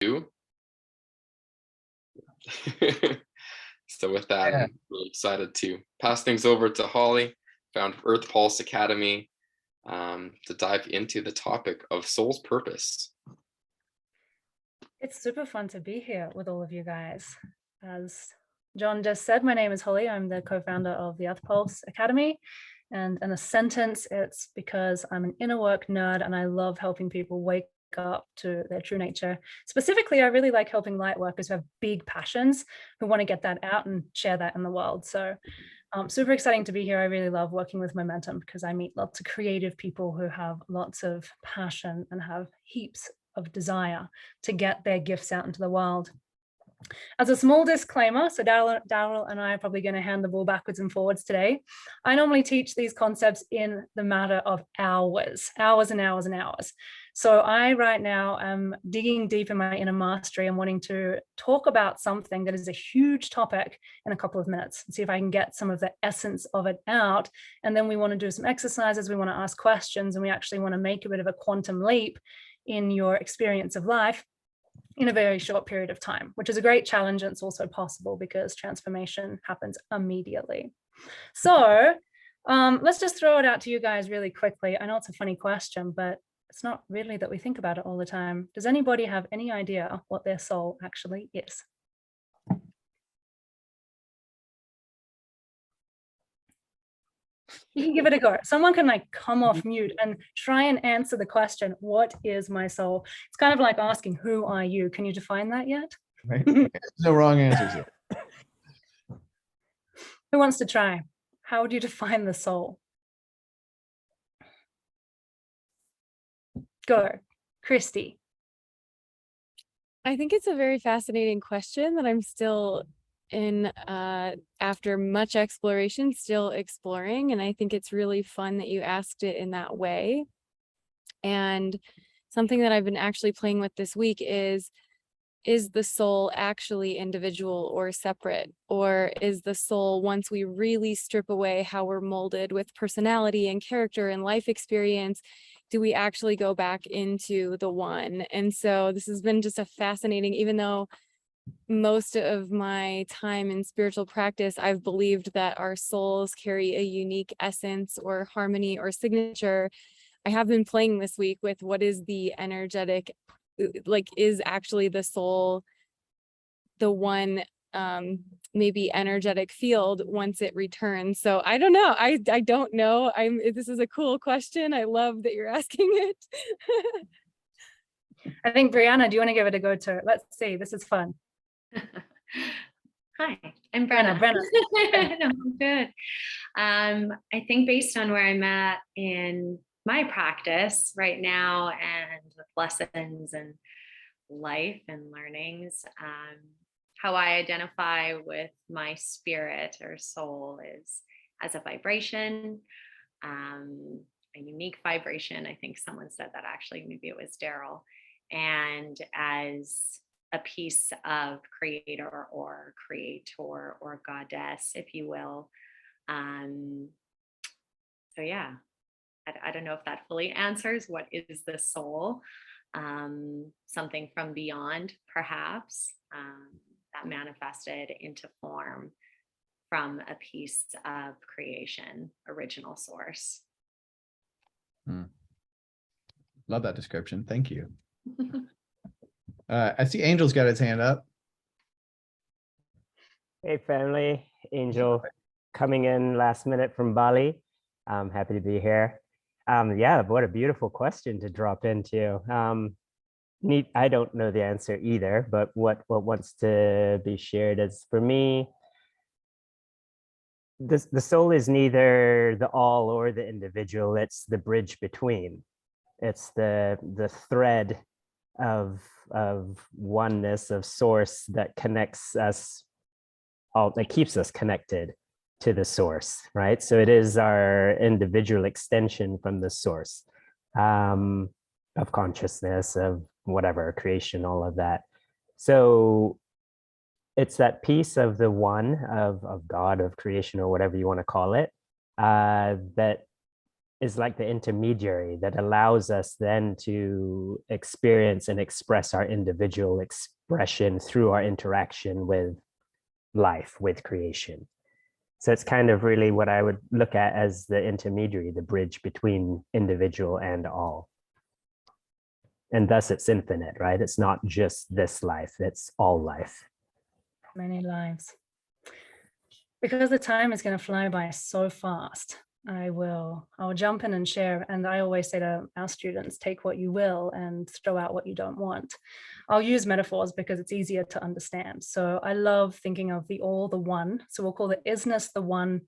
do. So with that, Yeah. I'm really excited to pass things over to Holly, founder of Earth Pulse Academy, to dive into the topic of soul's purpose. It's super fun to be here with all of you guys. As John just said, my name is Holly. I'm the co-founder of the Earth Pulse Academy. And in a sentence, it's because I'm an inner work nerd and I love helping people wake up to their true nature. Specifically, I really like helping light workers who have big passions, who want to get that out and share that in the world. So super exciting to be here. I really love working with Momentom because I meet lots of creative people who have lots of passion and have heaps of desire to get their gifts out into the world. As a small disclaimer, so Daryl and I are probably going to hand the ball backwards and forwards today. I normally teach these concepts in the matter of hours and hours and hours. So I right now am digging deep in my inner mastery and wanting to talk about something that is a huge topic in a couple of minutes and see if I can get some of the essence of it out. And then we want to do some exercises, we want to ask questions, and we actually want to make a bit of a quantum leap in your experience of life in a very short period of time, which is a great challenge. And it's also possible because transformation happens immediately. So let's just throw it out to you guys really quickly. I know it's a funny question, but it's not really that we think about it all the time. Does anybody have any idea what their soul actually is? You can give it a go. Someone can like come off mute and try and answer the question, what is my soul? It's kind of like asking, who are you? Can you define that yet? Right. There's no wrong answers here. Who wants to try? How would you define the soul? Go, Christy. I think it's a very fascinating question that I'm still in, after much exploration, still exploring. And I think it's really fun that you asked it in that way. And something that I've been actually playing with this week is the soul actually individual or separate? Or is the soul, once we really strip away how we're molded with personality and character and life experience, do we actually go back into the one? And so this has been just a fascinating, even though most of my time in spiritual practice, I've believed that our souls carry a unique essence or harmony or signature. I have been playing this week with what is the energetic, like, is actually the soul the one maybe energetic field once it returns? So I don't know. I don't know. This is a cool question. I love that you're asking it. I think Brianna, do you want to give it a go too? Let's see. This is fun. Hi, I'm Brenna. Brenna. No, I'm good. I think based on where I'm at in my practice right now and with lessons and life and learnings, how I identify with my spirit or soul is as a vibration, a unique vibration. I think someone said that, actually, maybe it was Daryl, and as a piece of creator or goddess, if you will. So yeah, I don't know if that fully answers what is the soul. Something from beyond, perhaps, that manifested into form from a piece of creation, original source. Love that description. Thank you. I see Angel's got his hand up. Hey family, Angel coming in last minute from Bali. I'm happy to be here. Yeah, what a beautiful question to drop into. I don't know the answer either, but what wants to be shared is, for me, the soul is neither the all or the individual. It's the bridge between. It's the thread of oneness, of source, that connects us all, that keeps us connected to the source, right? So it is our individual extension from the source of consciousness, of whatever, creation, all of that. So it's that piece of the one, of God, of creation, or whatever you want to call it, that is like the intermediary that allows us then to experience and express our individual expression through our interaction with life, with creation. So it's kind of really what I would look at as the intermediary, the bridge between individual and all. And thus it's infinite, right? It's not just this life, it's all life. Many lives. Because the time is going to fly by so fast, I'll jump in and share. And I always say to our students, take what you will and throw out what you don't want. I'll use metaphors because it's easier to understand. So I love thinking of the all, the one. So we'll call the isness, the one,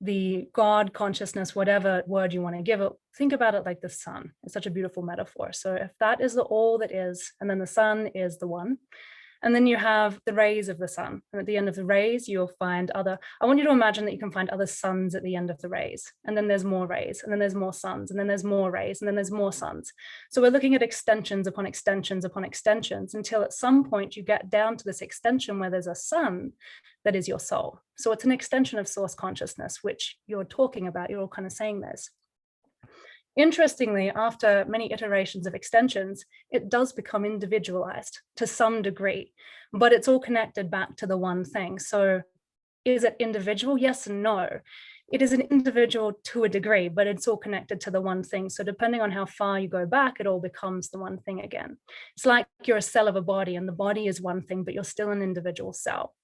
the God consciousness, whatever word you want to give it. Think about it like the sun. It's such a beautiful metaphor. So if that is the all that is, and then the sun is the one, and then you have the rays of the sun. And at the end of the rays, you'll find I want you to imagine that you can find other suns at the end of the rays. And then there's more rays, and then there's more suns, and then there's more rays, and then there's more suns. So we're looking at extensions upon extensions upon extensions until at some point you get down to this extension where there's a sun that is your soul. So it's an extension of source consciousness, which you're talking about. You're all kind of saying this. Interestingly, after many iterations of extensions, it does become individualized to some degree, but it's all connected back to the one thing. So is it individual? Yes and no. It is an individual to a degree, but it's all connected to the one thing. So depending on how far you go back, it all becomes the one thing again. It's like you're a cell of a body, and the body is one thing, but you're still an individual cell.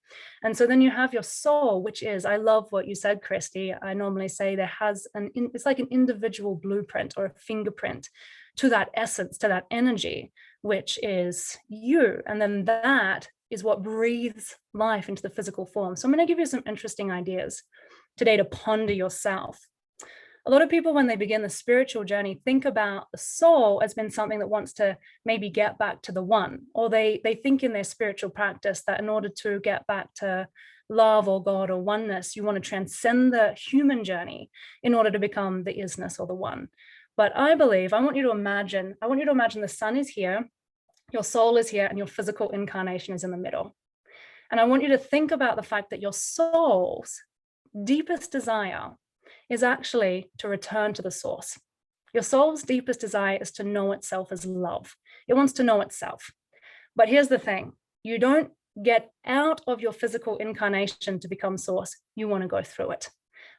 And so then you have your soul, which is, I love what you said, Christy. I normally say it's like an individual blueprint or a fingerprint to that essence, to that energy, which is you. And then that is what breathes life into the physical form. So I'm going to give you some interesting ideas today to ponder yourself. A lot of people, when they begin the spiritual journey, think about the soul as being something that wants to maybe get back to the one, or they think in their spiritual practice that in order to get back to love or God or oneness, you want to transcend the human journey in order to become the isness or the one. But I want you to imagine the sun is here, your soul is here, and your physical incarnation is in the middle. And I want you to think about the fact that your soul's deepest desire is actually to return to the source. Your soul's deepest desire is to know itself as love. It wants to know itself. But here's the thing, you don't get out of your physical incarnation to become source, you want to go through it.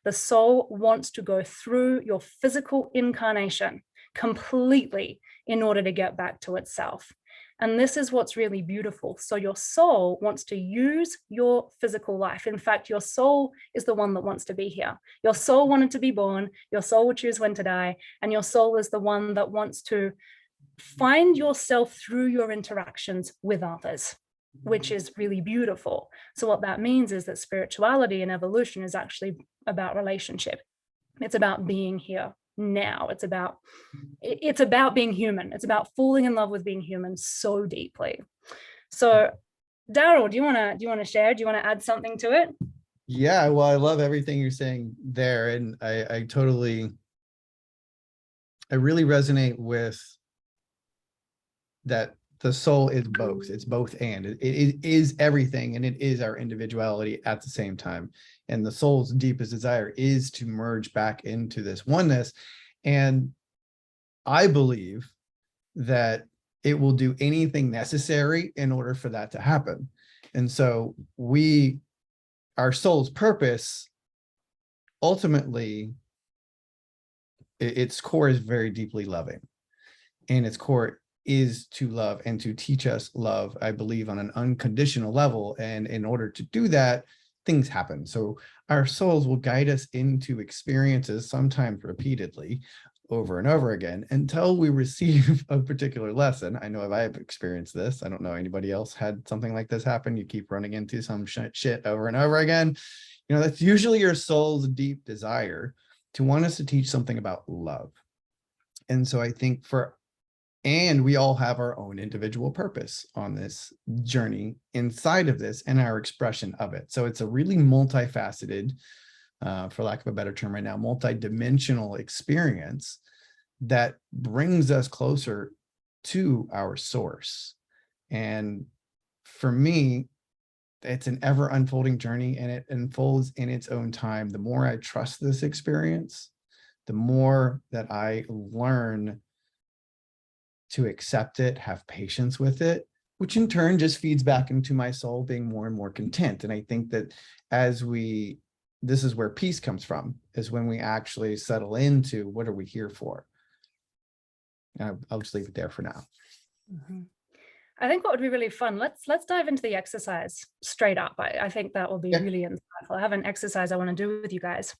The soul wants to go through your physical incarnation completely in order to get back to itself. And this is what's really beautiful. So your soul wants to use your physical life. In fact, your soul is the one that wants to be here. Your soul wanted to be born. Your soul would choose when to die. And your soul is the one that wants to find yourself through your interactions with others, which is really beautiful. So what that means is that spirituality and evolution is actually about relationship. It's about being here now. It's about being human. It's about falling in love with being human so deeply. So Daryl, do you want to share? Do you want to add something to it? Yeah, well, I love everything you're saying there. And I really resonate with that. The soul is both. It's both and. It is everything, and it is our individuality at the same time. And the soul's deepest desire is to merge back into this oneness. And I believe that it will do anything necessary in order for that to happen. And so our soul's purpose, ultimately, its core is very deeply loving. And its core is to love and to teach us love, I believe, on an unconditional level. And in order to do that, things happen. So our souls will guide us into experiences, sometimes repeatedly, over and over again, until we receive a particular lesson. I know if I have experienced this, I don't know anybody else had something like this happen. You keep running into some shit over and over again. That's usually your soul's deep desire to want us to teach something about love. And so I think and we all have our own individual purpose on this journey inside of this and our expression of it. So it's a really multifaceted, for lack of a better term right now, multidimensional experience that brings us closer to our source. And for me, it's an ever unfolding journey, and it unfolds in its own time. The more I trust this experience, the more that I learn to accept it, have patience with it, which in turn just feeds back into my soul being more and more content. And I think that this is where peace comes from, is when we actually settle into what are we here for. I'll just leave it there for now. Mm-hmm. I think what would be really fun, let's dive into the exercise straight up. I think that will be really insightful. I have an exercise I want to do with you guys.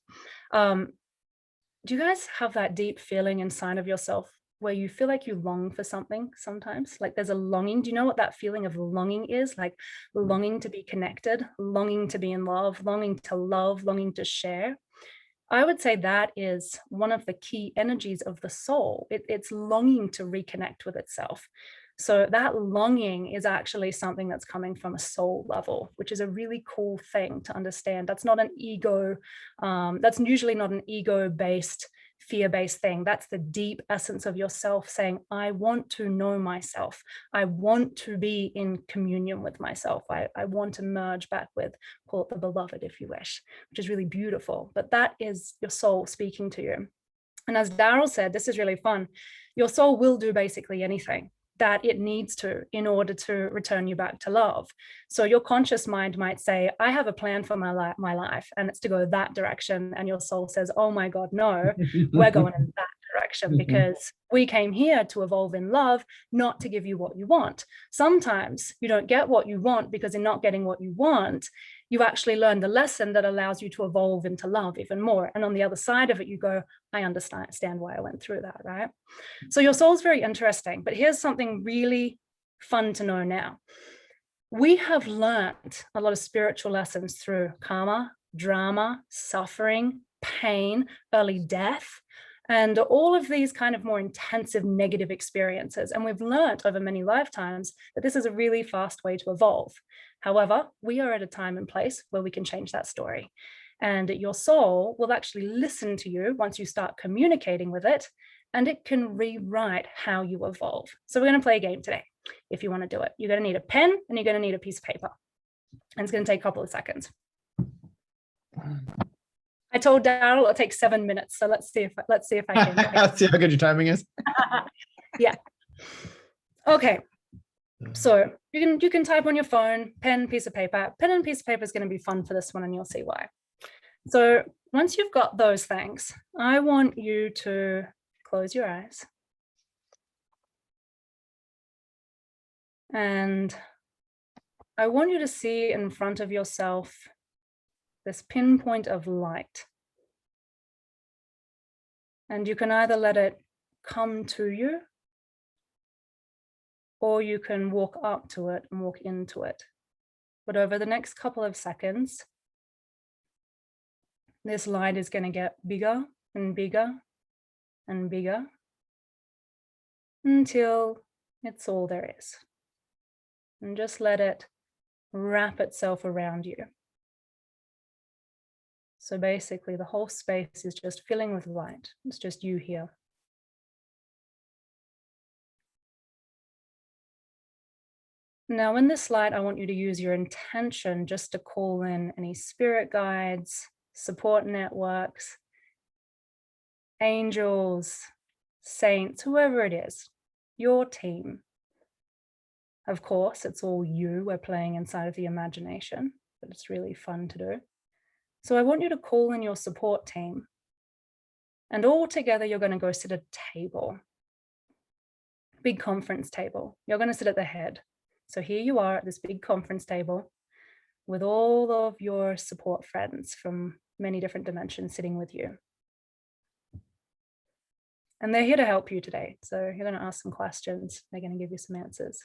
Do you guys have that deep feeling inside of yourself where you feel like you long for something sometimes? Like there's a longing. Do you know what that feeling of longing is? Like longing to be connected, longing to be in love, longing to share. I would say that is one of the key energies of the soul. It's longing to reconnect with itself. So that longing is actually something that's coming from a soul level, which is a really cool thing to understand. That's not an ego. That's usually not an ego-based, fear-based thing. That's the deep essence of yourself saying, I want to know myself. I want to be in communion with myself. I want to merge back with, call it the beloved if you wish, which is really beautiful. But that is your soul speaking to you. And as Daryl said, this is really fun. Your soul will do basically anything that it needs to in order to return you back to love. So your conscious mind might say, I have a plan for my life, and it's to go that direction. And your soul says, oh my God, no, we're going in that direction because we came here to evolve in love, not to give you what you want. Sometimes you don't get what you want because in not getting what you want, you actually learn the lesson that allows you to evolve into love even more. And on the other side of it, you go, I understand why I went through that, right? So your soul's very interesting, but here's something really fun to know now. We have learned a lot of spiritual lessons through karma, drama, suffering, pain, early death, and all of these kind of more intensive negative experiences. And we've learned over many lifetimes that this is a really fast way to evolve. However, we are at a time and place where we can change that story. And your soul will actually listen to you once you start communicating with it, and it can rewrite how you evolve. So we're going to play a game today. If you want to do it, you're going to need a pen and you're going to need a piece of paper. And it's going to take a couple of seconds. I told Daryl it'll take 7 minutes. So let's see if I can. See how good your timing is. Yeah. Okay. So you can type on your phone, pen, piece of paper. Pen and piece of paper is going to be fun for this one, and you'll see why. So once you've got those things, I want you to close your eyes. And I want you to see in front of yourself this pinpoint of light. And you can either let it come to you, or you can walk up to it and walk into it. But over the next couple of seconds, this light is going to get bigger and bigger and bigger until it's all there is. And just let it wrap itself around you. So basically the whole space is just filling with light. It's just you here. Now in this light, I want you to use your intention just to call in any spirit guides, support networks, angels, saints, whoever it is, your team. Of course, it's all you. We're playing inside of the imagination, but it's really fun to do. So I want you to call in your support team. And all together, you're going to go sit at a table, big conference table. You're going to sit at the head. So here you are at this big conference table with all of your support friends from many different dimensions sitting with you. And they're here to help you today. So you're going to ask some questions. They're going to give you some answers.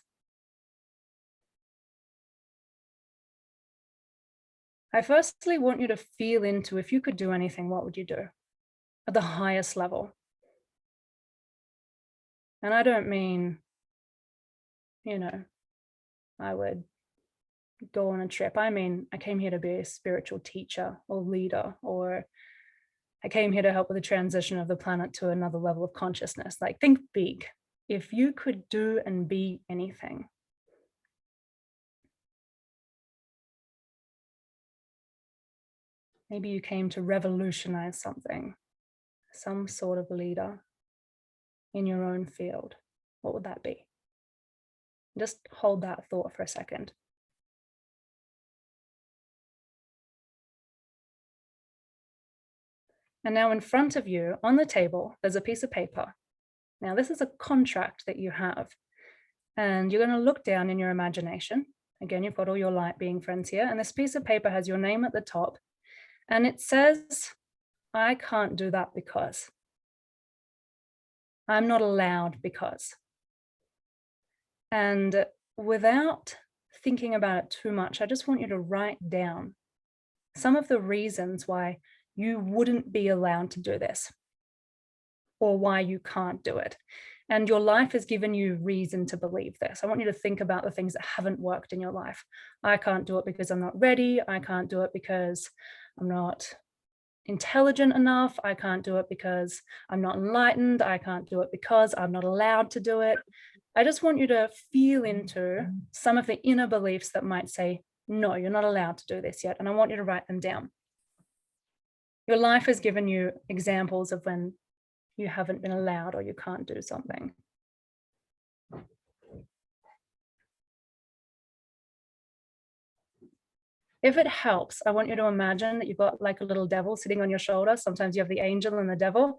I firstly want you to feel into, if you could do anything, what would you do at the highest level? And I don't mean, I would go on a trip. I mean, I came here to be a spiritual teacher or leader, or I came here to help with the transition of the planet to another level of consciousness. Like, think big. If you could do and be anything, maybe you came to revolutionize something. some sort of leader in your own field, what would that be? Just hold that thought for a second. And now in front of you on the table, there's a piece of paper. Now this is a contract that you have, and you're going to look down in your imagination. Again, you've got all your light being friends here, and this piece of paper has your name at the top, and it says, I can't do that because. I'm not allowed because. And without thinking about it too much, I just want you to write down some of the reasons why you wouldn't be allowed to do this, or why you can't do it. And your life has given you reason to believe this. I want you to think about the things that haven't worked in your life. I can't do it because I'm not ready. I can't do it because I'm not intelligent enough. I can't do it because I'm not enlightened. I can't do it because I'm not allowed to do it. I just want you to feel into some of the inner beliefs that might say, no, you're not allowed to do this yet. And I want you to write them down. Your life has given you examples of when you haven't been allowed or you can't do something. If it helps, I want you to imagine that you've got like a little devil sitting on your shoulder. Sometimes you have the angel and the devil,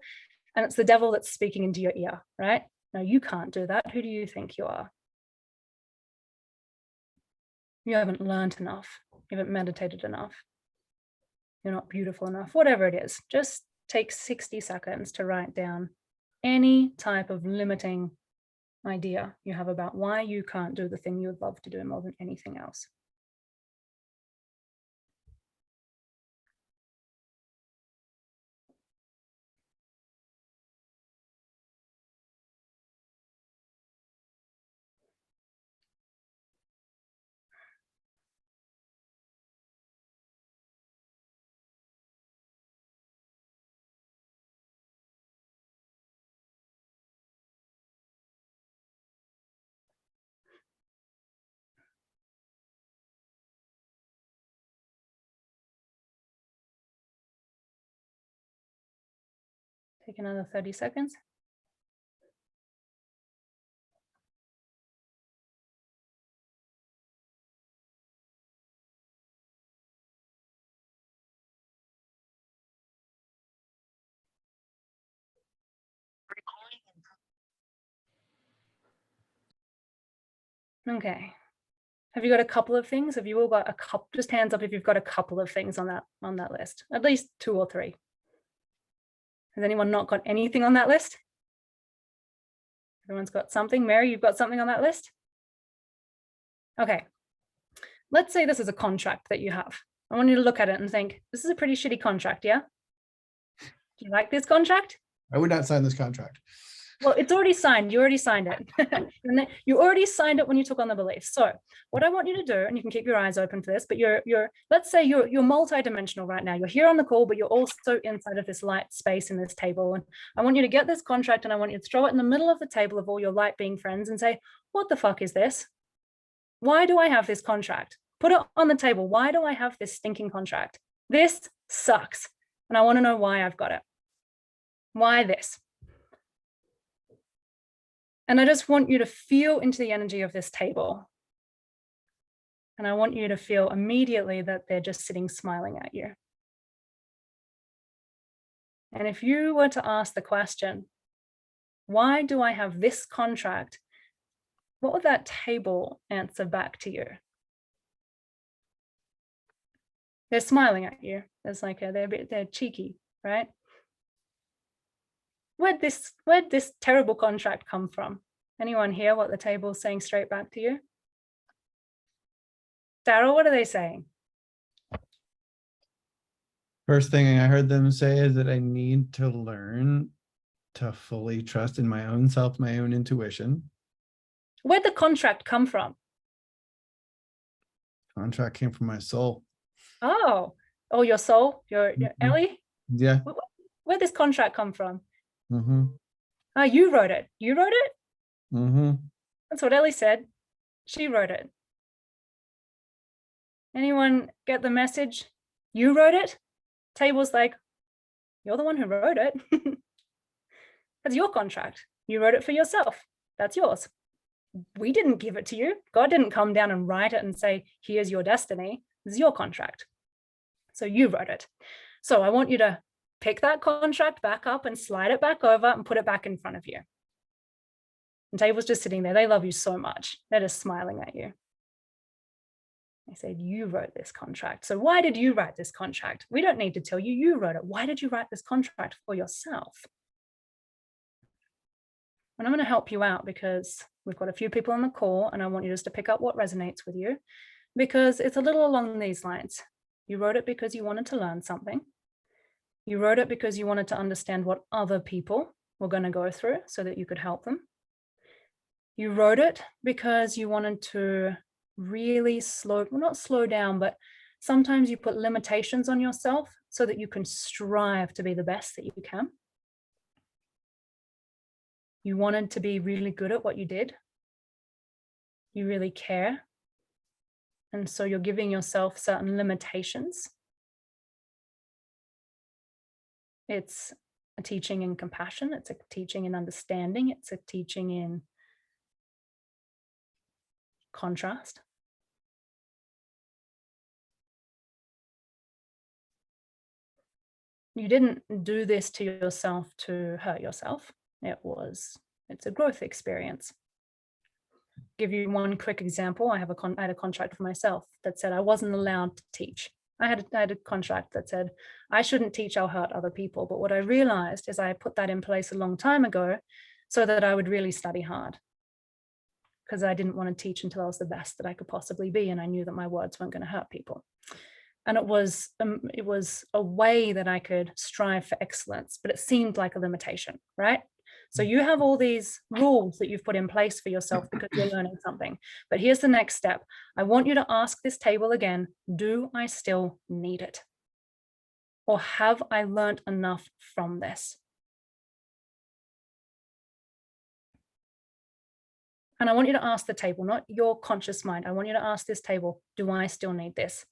and it's the devil that's speaking into your ear, right? No, you can't do that. Who do you think you are? You haven't learned enough. You haven't meditated enough. You're not beautiful enough, whatever it is. Just take 60 seconds to write down any type of limiting idea you have about why you can't do the thing you would love to do more than anything else. Take another 30 seconds. Okay. Have you got a couple of things? Have you all got a couple? Just hands up if you've got a couple of things on that list. At least 2 or 3. Has anyone not got anything on that list? Everyone's got something. Mary, you've got something on that list? Okay. Let's say this is a contract that you have. I want you to look at it and think, this is a pretty shitty contract, yeah? Do you like this contract? I would not sign this contract. Well, it's already signed. You already signed it. And then you already signed it when you took on the belief. So what I want you to do, and you can keep your eyes open for this, but let's say you're multidimensional right now. You're here on the call, but you're also inside of this light space in this table. And I want you to get this contract and I want you to throw it in the middle of the table of all your light being friends and say, what the fuck is this? Why do I have this contract? Put it on the table. Why do I have this stinking contract? This sucks. And I want to know why I've got it. Why this? And I just want you to feel into the energy of this table. And I want you to feel immediately that they're just sitting smiling at you. And if you were to ask the question, why do I have this contract? What would that table answer back to you? They're smiling at you. It's like they're cheeky, right? Where'd this terrible contract come from? Anyone hear what the table's saying straight back to you? Daryl, what are they saying? First thing I heard them say is that I need to learn to fully trust in my own self, my own intuition. Where'd the contract come from? Contract came from my soul. Oh, your soul, your Ellie? Yeah. Where'd this contract come from? Mm-hmm. Oh, you wrote it. You wrote it? Mm-hmm. That's what Ellie said. She wrote it. Anyone get the message? You wrote it? Table's like, you're the one who wrote it. That's your contract. You wrote it for yourself. That's yours. We didn't give it to you. God didn't come down and write it and say, here's your destiny. This is your contract. So you wrote it. So I want you to pick that contract back up and slide it back over and put it back in front of you. And table's just sitting there. They love you so much. They're just smiling at you. I said, you wrote this contract. So why did you write this contract? We don't need to tell you, you wrote it. Why did you write this contract for yourself? And I'm going to help you out because we've got a few people on the call and I want you just to pick up what resonates with you, because it's a little along these lines. You wrote it because you wanted to learn something. You wrote it because you wanted to understand what other people were going to go through so that you could help them. You wrote it because you wanted to really not slow down, but sometimes you put limitations on yourself so that you can strive to be the best that you can. You wanted to be really good at what you did. You really care. And so you're giving yourself certain limitations. It's a teaching in compassion. It's a teaching in understanding. It's a teaching in contrast. You didn't do this to yourself to hurt yourself. It's a growth experience. Give you one quick example. I had a contract for myself that said I wasn't allowed to teach. I had a contract that said I shouldn't teach, I'll hurt other people. But what I realized is I put that in place a long time ago so that I would really study hard, because I didn't want to teach until I was the best that I could possibly be. And I knew that my words weren't going to hurt people. And it was a way that I could strive for excellence, but it seemed like a limitation, right? So you have all these rules that you've put in place for yourself because you're learning something. But here's the next step. I want you to ask this table again, do I still need it? Or have I learned enough from this? And I want you to ask the table, not your conscious mind. I want you to ask this table, do I still need this?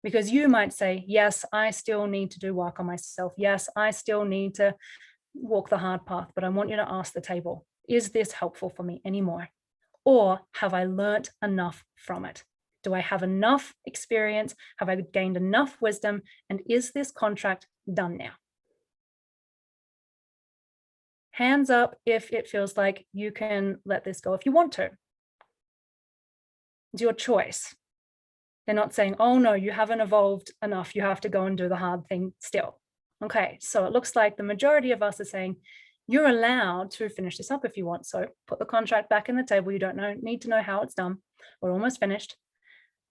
Because you might say, yes, I still need to do work on myself. Yes, I still need to walk the hard path. But I want you to ask the table, is this helpful for me anymore? Or have I learnt enough from it? Do I have enough experience? Have I gained enough wisdom? And is this contract done now? Hands up if it feels like you can let this go if you want to. It's your choice. They're not saying, oh no, you haven't evolved enough. You have to go and do the hard thing still. Okay, so it looks like the majority of us are saying, you're allowed to finish this up if you want. So put the contract back in the table. You don't need to know how it's done. We're almost finished.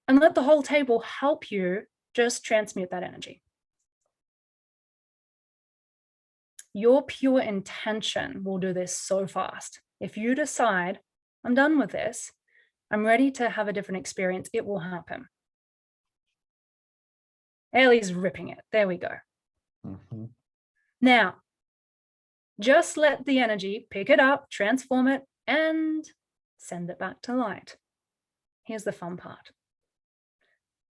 And let the whole table help you just transmute that energy. Your pure intention will do this so fast. If you decide, I'm done with this, I'm ready to have a different experience, it will happen. Ellie's ripping it. There we go. Mm-hmm. Now, just let the energy pick it up, transform it, and send it back to light. Here's the fun part.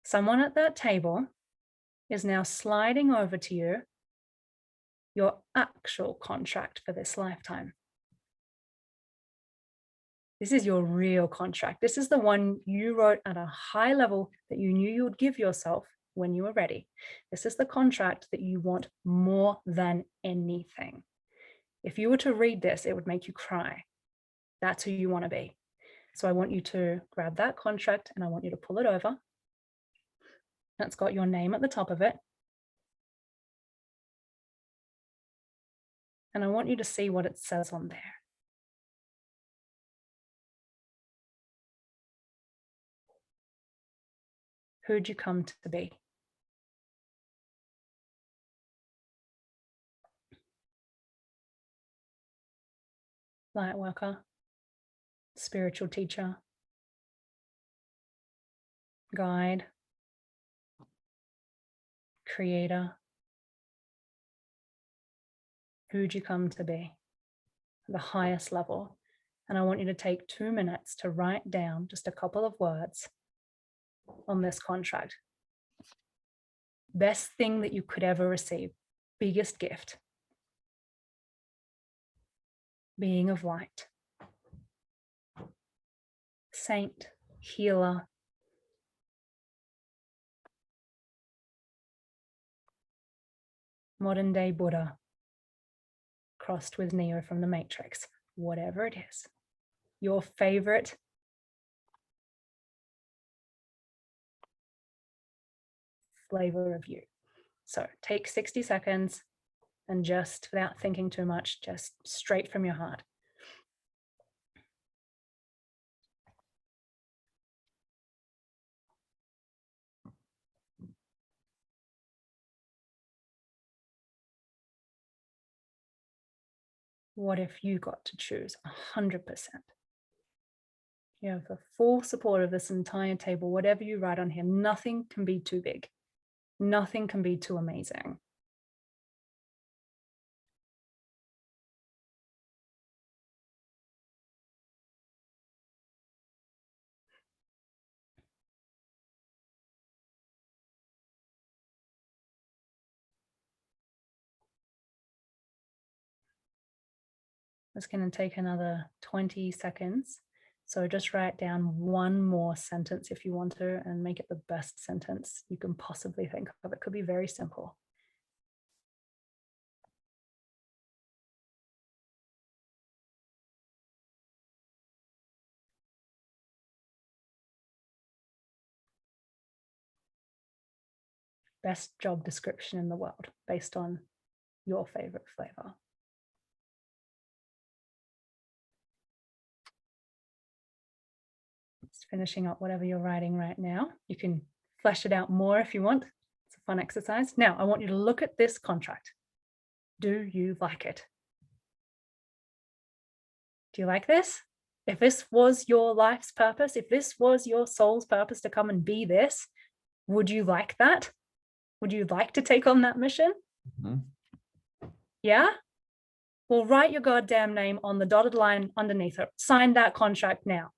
Someone at that table is now sliding over to you your actual contract for this lifetime. This is your real contract. This is the one you wrote at a high level that you knew you would give yourself when you were ready. This is the contract that you want more than anything. If you were to read this, it would make you cry. That's who you want to be. So I want you to grab that contract and I want you to pull it over. That's got your name at the top of it. And I want you to see what it says on there. Who'd you come to be? Light worker, spiritual teacher, guide, creator. Who'd you come to be? The highest level. And I want you to take 2 minutes to write down just a couple of words on this contract. Best thing that you could ever receive, biggest gift. being of light, saint, healer, modern day Buddha, crossed with Neo from the Matrix, whatever it is, your favorite flavor of you. So take 60 seconds and just without thinking too much, just straight from your heart. What if you got to choose 100%? You have the full support of this entire table. Whatever you write on here, nothing can be too big. Nothing can be too amazing. It's going to take another 20 seconds. So just write down one more sentence if you want to, and make it the best sentence you can possibly think of. It could be very simple. Best job description in the world based on your favorite flavor. Just finishing up whatever you're writing right now. You can flesh it out more if you want. It's a fun exercise. Now, I want you to look at this contract. Do you like it? Do you like this? If this was your life's purpose, if this was your soul's purpose to come and be this, would you like that? Would you like to take on that mission? Mm-hmm. Yeah? Well, write your goddamn name on the dotted line underneath it. Sign that contract now.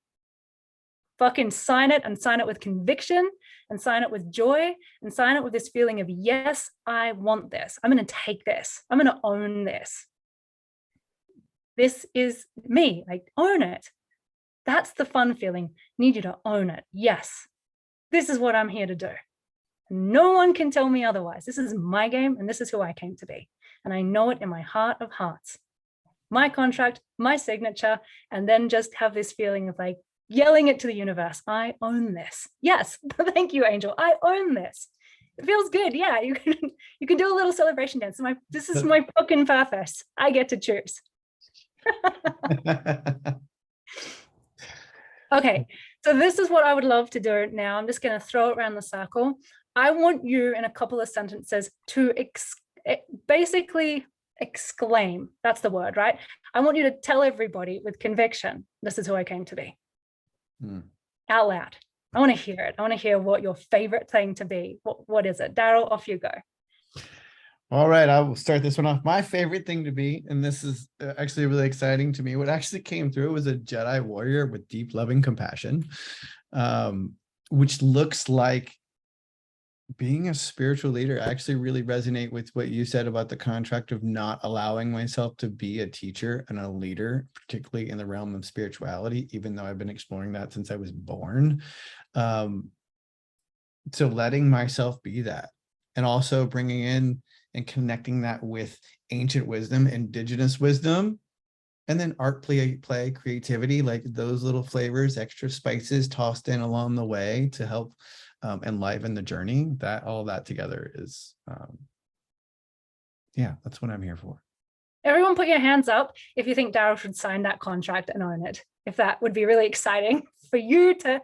Fucking sign it, and sign it with conviction, and sign it with joy, and sign it with this feeling of, yes, I want this. I'm going to take this. I'm going to own this. This is me. Like, own it. That's the fun feeling. Need you to own it. Yes, this is what I'm here to do. No one can tell me otherwise. This is my game, and this is who I came to be. And I know it in my heart of hearts. My contract, my signature, and then just have this feeling of like yelling it to the universe. I own this. Yes, thank you, Angel. I own this. It feels good. Yeah, you can do a little celebration dance. This is my fucking purpose. I get to choose. Okay, so this is what I would love to do now. I'm just going to throw it around the circle. I want you in a couple of sentences to basically exclaim. That's the word, right? I want you to tell everybody with conviction, this is who I came to be. Out loud. I want to hear it. I want to hear what your favorite thing to be. What is it? Daryl, off you go. All right, I will start this one off. My favorite thing to be, and this is actually really exciting to me, what actually came through was a Jedi warrior with deep loving compassion, which looks like being a spiritual leader. I actually really resonate with what you said about the contract of not allowing myself to be a teacher and a leader, particularly in the realm of spirituality, even though I've been exploring that since I was born. So letting myself be that, and also bringing in and connecting that with ancient wisdom, indigenous wisdom, and then art, play, creativity, like those little flavors, extra spices tossed in along the way to help enliven the journey. That all that together is, yeah, that's what I'm here for. Everyone put your hands up if you think Daryl should sign that contract and own it. If that would be really exciting for you to.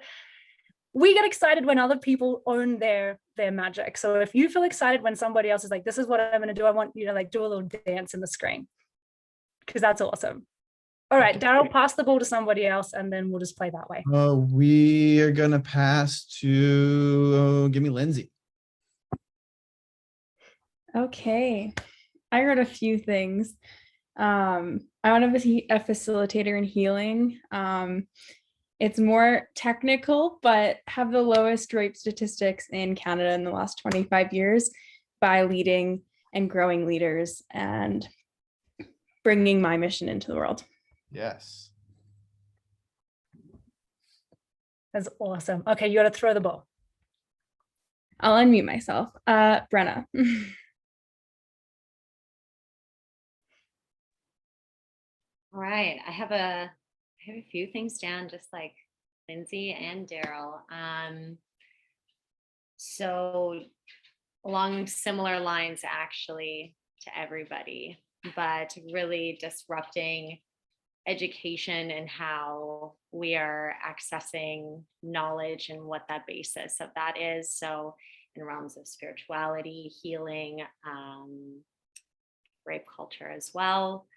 We get excited when other people own their magic. So if you feel excited when somebody else is like, this is what I'm going to do, I want you to like do a little dance in the screen, because that's awesome. All right, Daryl, pass the ball to somebody else, and then we'll just play that way. We are going to pass to, give me Lindsay. Okay, I wrote a few things. I want to be a facilitator in healing. It's more technical, but have the lowest rape statistics in Canada in the last 25 years by leading and growing leaders and bringing my mission into the world. Yes. That's awesome. Okay, you got to throw the ball. I'll unmute myself. Brenna. All right, I have a few things down, just like Lindsay and Daryl. So along similar lines, actually, to everybody, but really disrupting education and how we are accessing knowledge and what that basis of that is. So in realms of spirituality, healing, rape culture as well,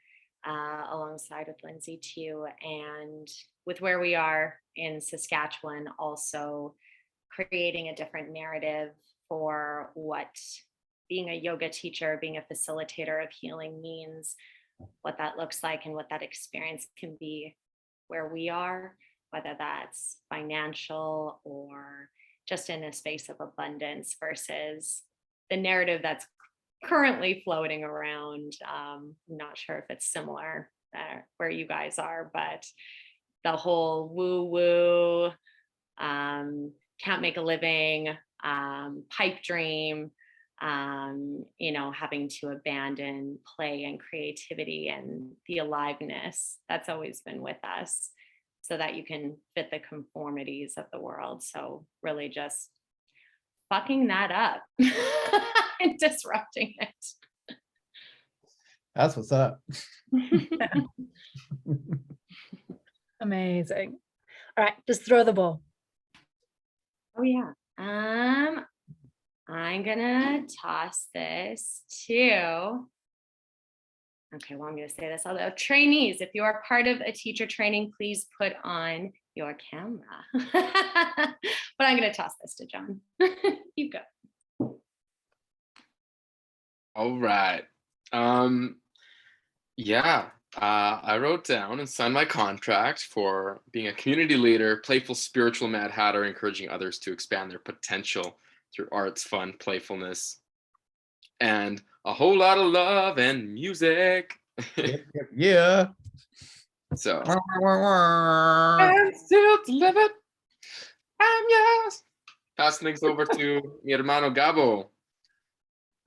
alongside with Lindsay too. And with where we are in Saskatchewan, also creating a different narrative for what being a yoga teacher, being a facilitator of healing means, what that looks like and what that experience can be where we are, whether that's financial or just in a space of abundance versus the narrative that's currently floating around. I'm not sure if it's similar where you guys are, but the whole woo woo, can't make a living, pipe dream, having to abandon play and creativity and the aliveness that's always been with us so that you can fit the conformities of the world. So really just fucking that up and disrupting it. That's what's up. Amazing. All right, just throw the ball. Oh yeah. I'm gonna toss this to, okay, well, I'm gonna say this, although trainees, if you are part of a teacher training, please put on your camera. But I'm gonna toss this to John. You go. All right. I wrote down and signed my contract for being a community leader, playful, spiritual Mad Hatter, encouraging others to expand their potential through arts, fun, playfulness, and a whole lot of love and music. Yeah. So, and still to live it. I'm yours. Pass things over to mi hermano Gabo.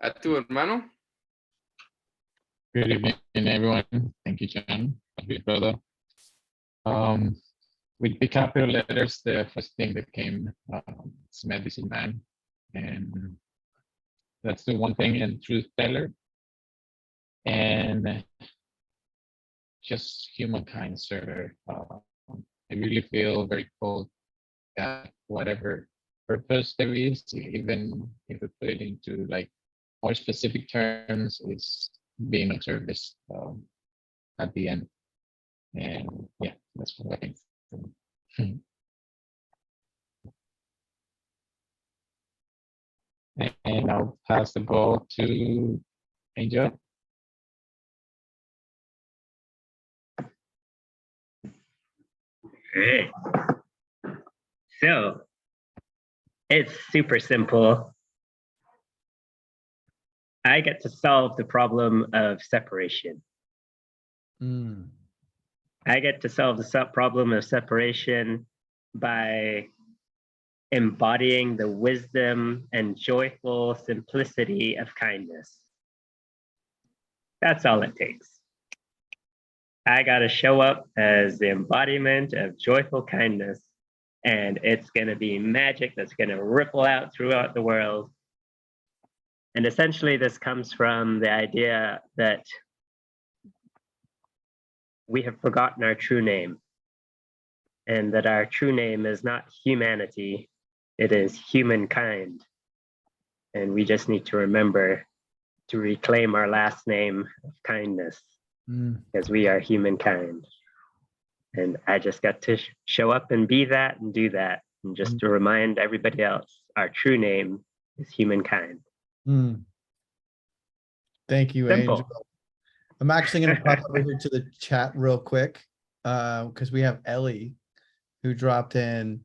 A tu hermano. Good evening, everyone. Thank you, John. Thank you, brother. With the capital letters, the first thing that came is medicine man, and that's the one thing. And truth teller, and just humankind server. I really feel very cold that whatever purpose there is, even if we put it into like more specific terms, is being of service at the end. And yeah, that's what I think. And I'll pass the ball to Angel. Hey. So it's super simple. I get to solve the problem of separation. I get to solve the problem of separation by embodying the wisdom and joyful simplicity of kindness. That's all it takes. I got to show up as the embodiment of joyful kindness, and it's going to be magic that's going to ripple out throughout the world. And essentially, this comes from the idea that we have forgotten our true name, and that our true name is not humanity, it is humankind. And we just need to remember to reclaim our last name of kindness, because we are humankind. And I just got to show up and be that and do that. And just to remind everybody else, our true name is humankind. Thank you, Simple. Angel. I'm actually going to pop over here to the chat real quick because we have Ellie who dropped in.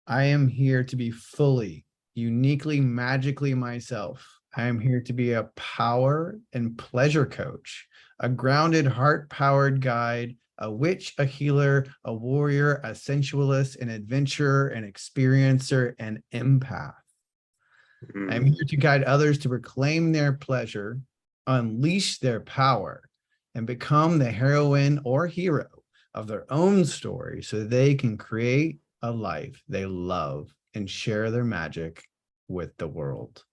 I am here to be fully, uniquely, magically myself. I am here to be a power and pleasure coach, a grounded, heart-powered guide, a witch, a healer, a warrior, a sensualist, an adventurer, an experiencer, an empath. I'm here to guide others to reclaim their pleasure, unleash their power, and become the heroine or hero of their own story so they can create a life they love and share their magic with the world.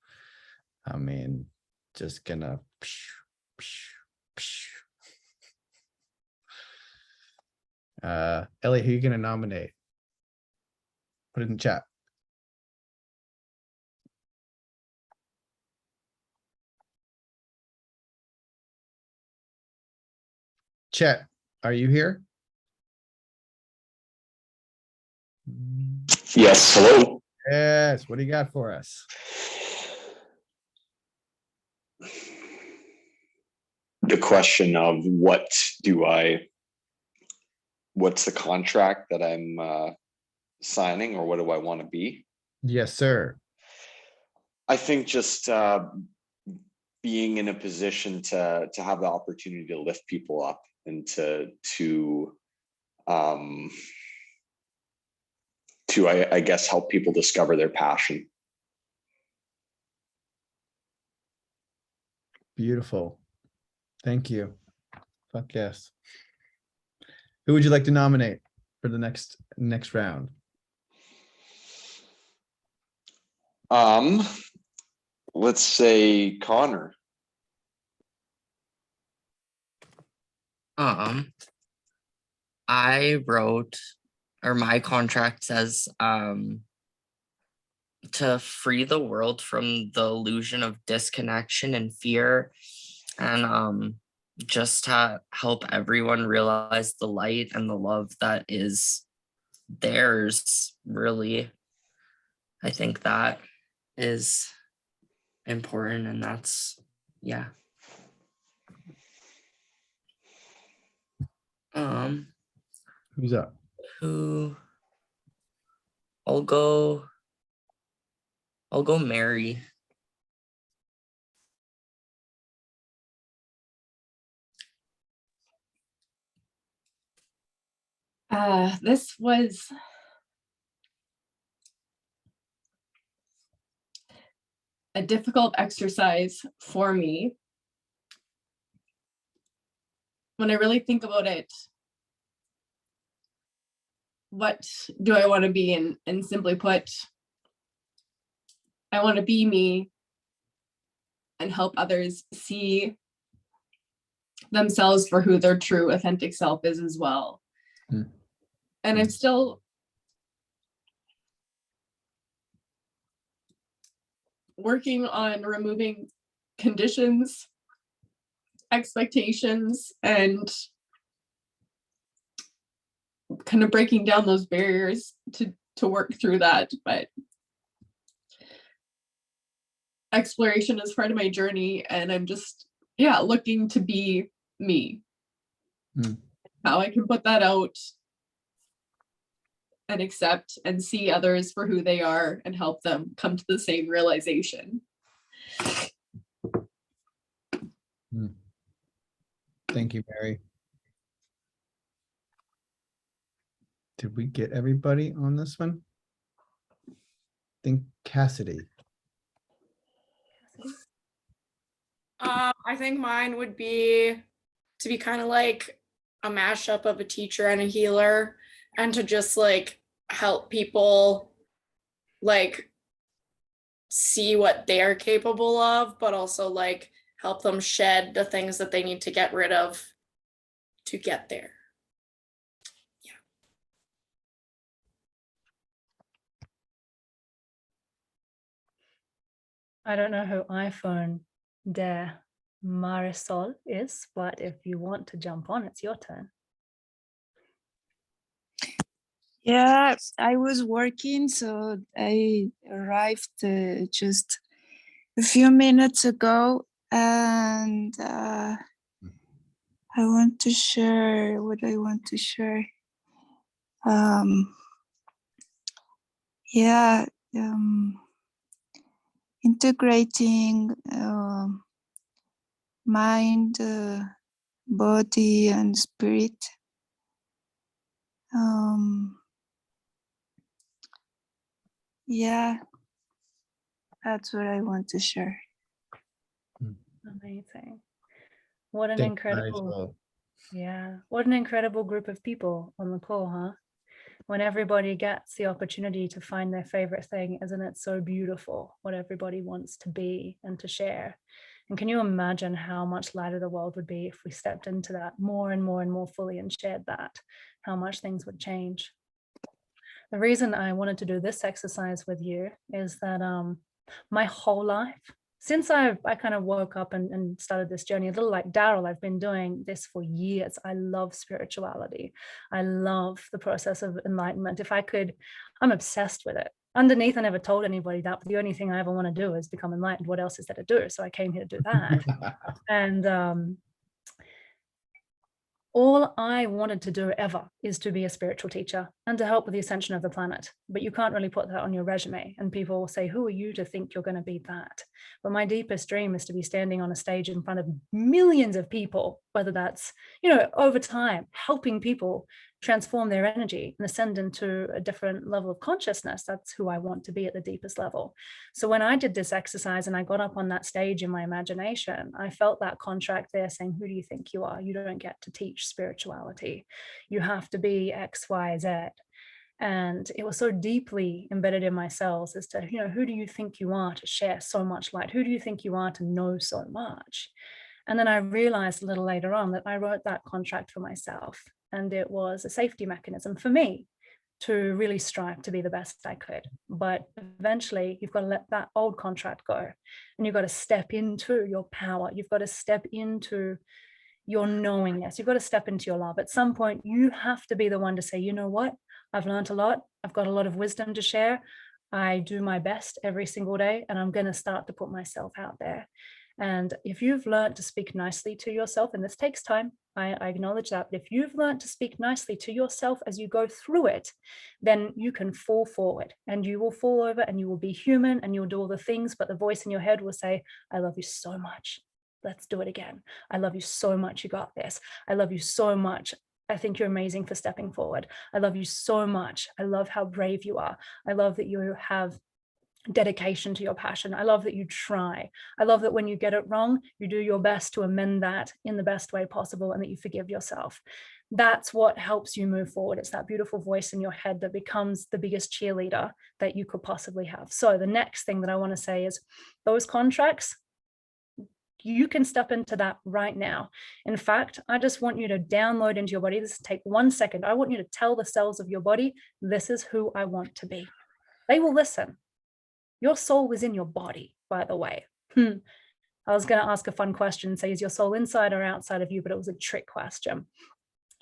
I mean, just gonna. Ellie, who are you gonna nominate? Put it in chat. Chet, are you here? Yes, hello. Yes, what do you got for us? The question of what's the contract that I'm signing, or what do I want to be? Yes, sir. I think just being in a position to have the opportunity to lift people up and to I guess help people discover their passion. Beautiful. Thank you. Fuck yes. Who would you like to nominate for the next round? Let's say Connor. I wrote, or my contract says, to free the world from the illusion of disconnection and fear, and just to help everyone realize the light and the love that is theirs, really. I think that is important, and that's, yeah. Who's up? I'll go Mary. This was a difficult exercise for me. When I really think about it, what do I want to be? And simply put, I want to be me and help others see themselves for who their true authentic self is as well. And I'm still working on removing conditions, expectations, and kind of breaking down those barriers to work through that. But exploration is part of my journey, and I'm just looking to be me. How I can put that out and accept and see others for who they are and help them come to the same realization. Thank you, Mary. Did we get everybody on this one? I think Cassidy. I think mine would be to be kind of like a mashup of a teacher and a healer, and to just like help people like see what they're capable of, but also like help them shed the things that they need to get rid of to get there. I don't know who iPhone de Marisol is, but if you want to jump on, it's your turn. Yeah, I was working, so I arrived just a few minutes ago, and I want to share what I want to share. Integrating mind, body, and spirit Yeah, that's what I want to share. Amazing. What an Thank you, as incredible, well. yeah, what an incredible group of people on the call, huh? When everybody gets the opportunity to find their favorite thing, isn't it so beautiful what everybody wants to be and to share? And can you imagine how much lighter the world would be if we stepped into that more and more and more fully and shared that, how much things would change? The reason I wanted to do this exercise with you is that my whole life, since I kind of woke up and started this journey, a little like Daryl, I've been doing this for years. I love spirituality. I love the process of enlightenment. If I could, I'm obsessed with it. Underneath, I never told anybody that, but the only thing I ever want to do is become enlightened. What else is there to do? So I came here to do that. And all I wanted to do ever is to be a spiritual teacher and to help with the ascension of the planet. But you can't really put that on your resume. And people will say, who are you to think you're going to be that? But my deepest dream is to be standing on a stage in front of millions of people, whether that's, over time, helping people transform their energy and ascend into a different level of consciousness. That's who I want to be at the deepest level. So when I did this exercise and I got up on that stage in my imagination, I felt that contract there saying, who do you think you are? You don't get to teach spirituality. You have to be X, Y, Z. And it was so deeply embedded in my cells as to, who do you think you are to share so much light? Who do you think you are to know so much? And then I realized a little later on that I wrote that contract for myself. And it was a safety mechanism for me to really strive to be the best I could. But eventually you've got to let that old contract go and you've got to step into your power. You've got to step into your knowingness. You've got to step into your love. At some point, you have to be the one to say, you know what? I've learned a lot. I've got a lot of wisdom to share. I do my best every single day, and I'm going to start to put myself out there. And if you've learned to speak nicely to yourself, and this takes time, I acknowledge that, but if you've learned to speak nicely to yourself as you go through it, then you can fall forward and you will fall over and you will be human and you'll do all the things, but the voice in your head will say, I love you so much. Let's do it again. I love you so much. You got this. I love you so much. I think you're amazing for stepping forward. I love you so much. I love how brave you are. I love that you have dedication to your passion. I love that you try. I love that when you get it wrong, you do your best to amend that in the best way possible and that you forgive yourself. That's what helps you move forward. It's that beautiful voice in your head that becomes the biggest cheerleader that you could possibly have. So the next thing that I want to say is those contracts, you can step into that right now. In fact, I just want you to download into your body. This will take 1 second. I want you to tell the cells of your body, this is who I want to be. They will listen. Your soul is in your body, by the way. I was going to ask a fun question, say, is your soul inside or outside of you? But it was a trick question.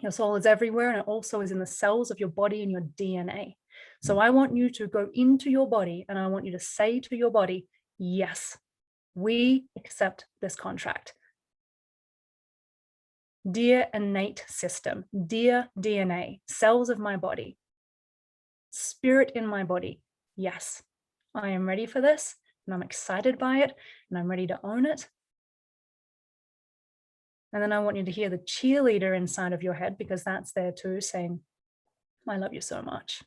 Your soul is everywhere, and it also is in the cells of your body and your DNA. So I want you to go into your body, and I want you to say to your body, yes, we accept this contract. Dear innate system, dear DNA, cells of my body, spirit in my body, yes, I am ready for this, and I'm excited by it, and I'm ready to own it. And then I want you to hear the cheerleader inside of your head, because that's there too, saying, I love you so much.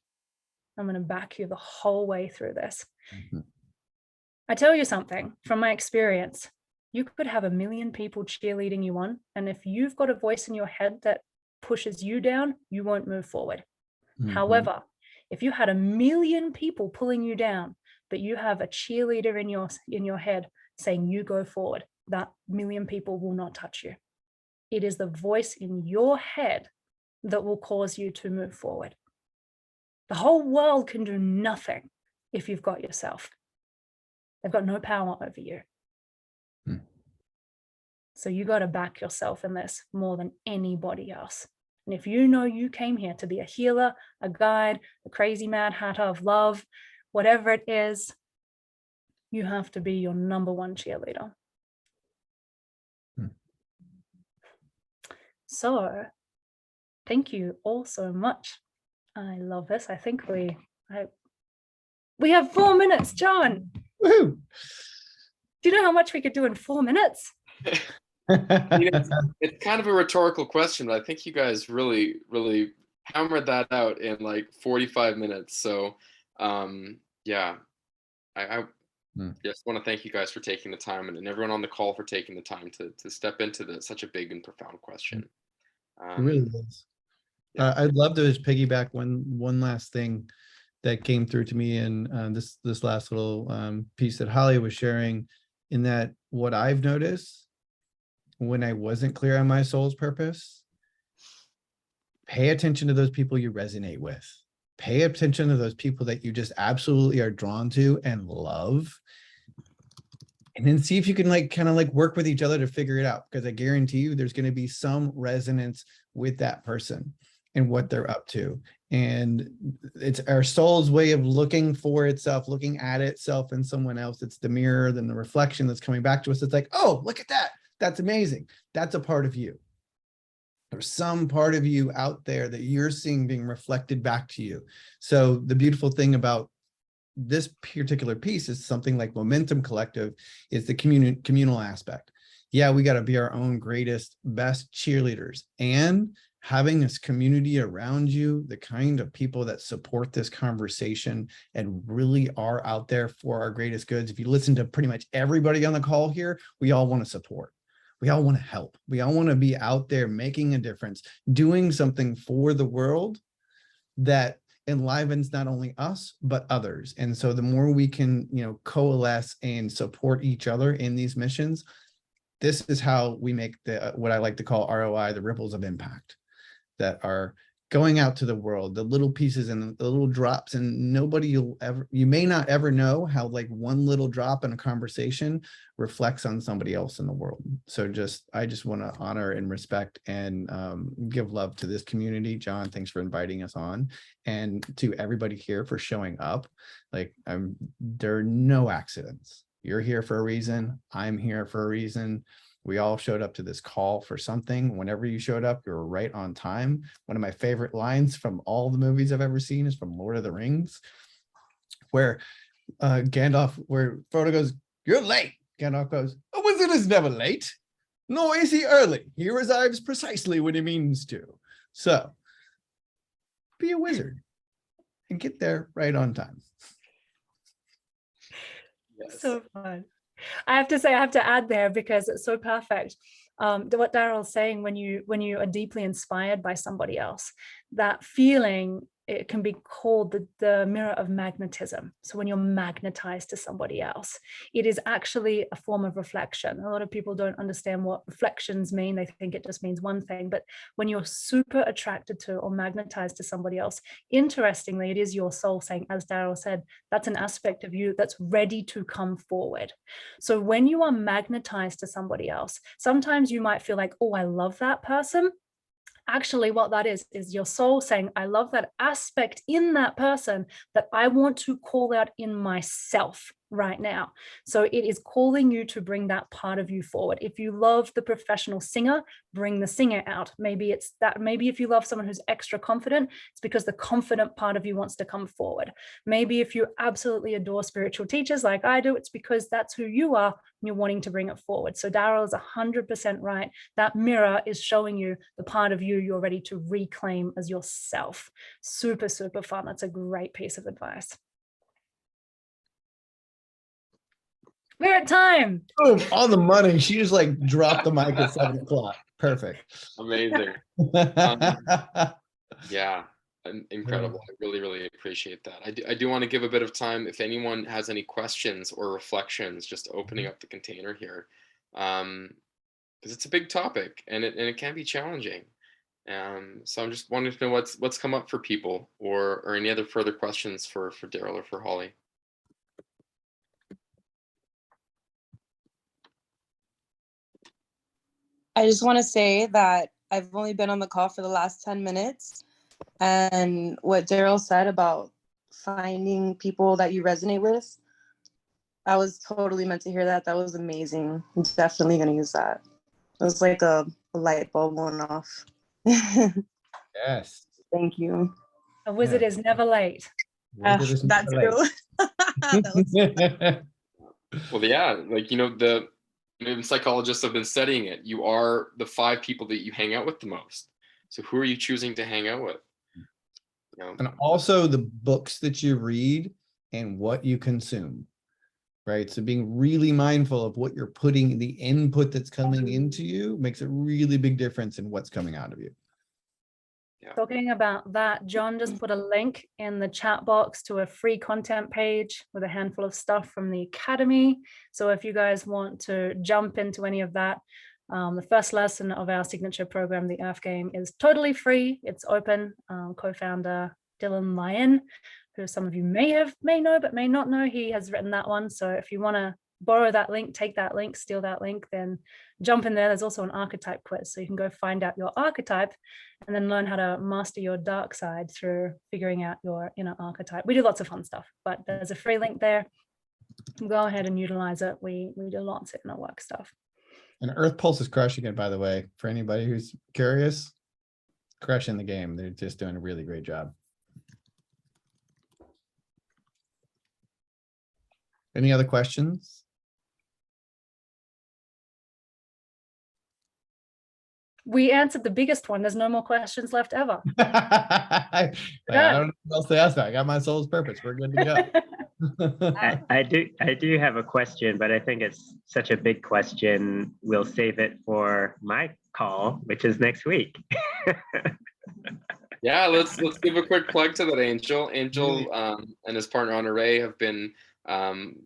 I'm going to back you the whole way through this. I tell you something from my experience, you could have 1 million people cheerleading you on. And if you've got a voice in your head that pushes you down, you won't move forward. However, if you had 1 million people pulling you down, but you have a cheerleader in your head saying you go forward, that 1 million people will not touch you. It is the voice in your head that will cause you to move forward. The whole world can do nothing if you've got yourself. They've got no power over you. So you got to back yourself in this more than anybody else. And if you know you came here to be a healer, a guide, a crazy mad hatter of love, whatever it is, you have to be your #1 cheerleader. So thank you all so much. I love this. I think we have 4 minutes, John. Woohoo! Do you know how much we could do in 4 minutes? It's kind of a rhetorical question, but I think you guys really hammered that out in like 45 minutes. So yeah, I just want to thank you guys for taking the time, and everyone on the call for taking the time to step into such a big and profound question. It really is. Yeah. I'd love to just piggyback one last thing that came through to me in this last little piece that Holly was sharing, in that what I've noticed when I wasn't clear on my soul's purpose, pay attention to those people you resonate with. Pay attention to those people that you just absolutely are drawn to and love. And then see if you can kind of work with each other to figure it out, because I guarantee you there's going to be some resonance with that person and what they're up to. And it's our soul's way of looking for itself, looking at itself in someone else. It's the mirror, then the reflection that's coming back to us. It's like, oh, look at that. That's amazing. That's a part of you. There's some part of you out there that you're seeing being reflected back to you. So the beautiful thing about this particular piece is something like Momentum Collective is the communal aspect. Yeah, we got to be our own greatest, best cheerleaders, and having this community around you, the kind of people that support this conversation and really are out there for our greatest goods. If you listen to pretty much everybody on the call here, we all want to support. We all want to help. We all want to be out there making a difference, doing something for the world that enlivens not only us, but others. And so the more we can, coalesce and support each other in these missions, this is how we make the, what I like to call ROI, the ripples of impact that are going out to the world, the little pieces and the little drops, and you may not ever know how one little drop in a conversation reflects on somebody else in the world. So I just want to honor and respect and give love to this community. John, thanks for inviting us on, and to everybody here for showing up. There are no accidents. You're here for a reason. I'm here for a reason. We all showed up to this call for something. Whenever you showed up, you were right on time. One of my favorite lines from all the movies I've ever seen is from Lord of the Rings, where where Frodo goes, "You're late." Gandalf goes, "A wizard is never late, nor is he early. He arrives precisely when he means to." So be a wizard and get there right on time. Yes. So fun. I have to say, I have to add there, because it's so perfect. What Daryl's saying, when you are deeply inspired by somebody else, that feeling, it can be called the mirror of magnetism. So when you're magnetized to somebody else, it is actually a form of reflection. A lot of people don't understand what reflections mean. They think it just means one thing. But when you're super attracted to or magnetized to somebody else, interestingly, it is your soul saying, as Daryl said, that's an aspect of you that's ready to come forward. So when you are magnetized to somebody else, sometimes you might feel like, oh, I love that person. Actually, what that is your soul saying, I love that aspect in that person that I want to call out in myself right now. So it is calling you to bring that part of you forward. If you love the professional singer, bring the singer out. Maybe it's that. Maybe if you love someone who's extra confident, it's because the confident part of you wants to come forward. Maybe if you absolutely adore spiritual teachers like I do, it's because that's who you are and you're wanting to bring it forward. So Daryl is 100% right. That mirror is showing you the part of you you're ready to reclaim as yourself. Super, super fun. That's a great piece of advice. We're at time. Boom, on the money. She just dropped the mic at 7 o'clock. Perfect. Amazing. Yeah, incredible. I really, really appreciate that. I do want to give a bit of time if anyone has any questions or reflections, just opening up the container here, because it's a big topic and it can be challenging. So I'm just wanting to know what's come up for people, or any other further questions for Daryl or for Holly. I just want to say that I've only been on the call for the last 10 minutes. And what Daryl said about finding people that you resonate with, I was totally meant to hear that. That was amazing. I'm definitely going to use that. It was like a light bulb going off. Yes. Thank you. A wizard is never late. That's true. Well, yeah, even psychologists have been studying it. You are the 5 people that you hang out with the most. So who are you choosing to hang out with? You know, And also the books that you read and what you consume, right? So being really mindful of what you're putting, the input that's coming into you makes a really big difference in what's coming out of you. Talking about that, John just put a link in the chat box to a free content page with a handful of stuff from the Academy. So if you guys want to jump into any of that, the first lesson of our signature program, the Earth Game, is totally free. It's open. Co-founder Dylan Lyon, who some of you may know, but may not know, he has written that one. So if you want to borrow that link, take that link, steal that link, then jump in there. There's also an archetype quiz, so you can go find out your archetype and then learn how to master your dark side through figuring out your inner archetype. We do lots of fun stuff, but there's a free link there. Go ahead and utilize it. We do lots of inner work stuff. And Earth Pulse is crushing it, by the way, for anybody who's curious, crushing the game. They're just doing a really great job. Any other questions? We answered the biggest one. There's no more questions left ever. I don't know what else to ask. I got my soul's purpose. We're good to go. I do have a question, but I think it's such a big question. We'll save it for my call, which is next week. Yeah, let's give a quick plug to that, Angel. Angel and his partner Honore have been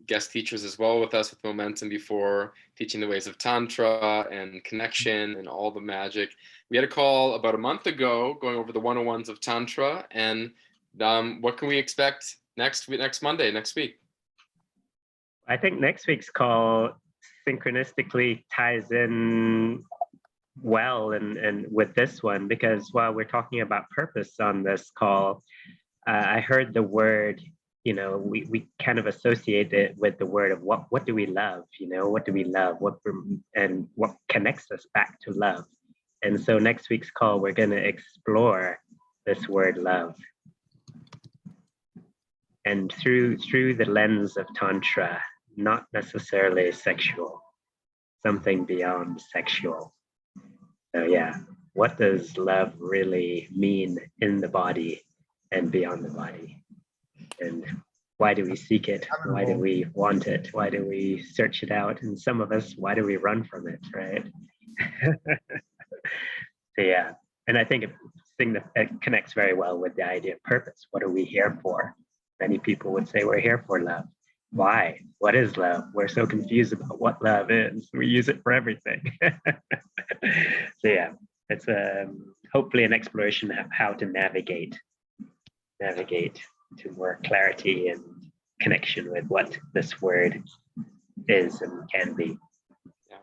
guest teachers as well with us with Momentom before, teaching the ways of Tantra and connection and all the magic. We had a call about a month ago going over the 101s of Tantra, and what can we expect next Monday, next week? I think next week's call synchronistically ties in well and with this one, because while we're talking about purpose on this call, I heard the word, we kind of associate it with the word of what do we love, what do we love, and what connects us back to love. And so next week's call, we're going to explore this word love. And through the lens of Tantra, not necessarily sexual, something beyond sexual. So yeah, what does love really mean in the body and beyond the body? And why do we seek it? Why do we want it? Why do we search it out? And some of us, why do we run from it, right? So yeah, and I think a thing that connects very well with the idea of purpose. What are we here for? Many people would say we're here for love. Why? What is love? We're so confused about what love is. We use it for everything. So yeah, it's hopefully an exploration of how to navigate to more clarity and connection with what this word is and can be. Yeah.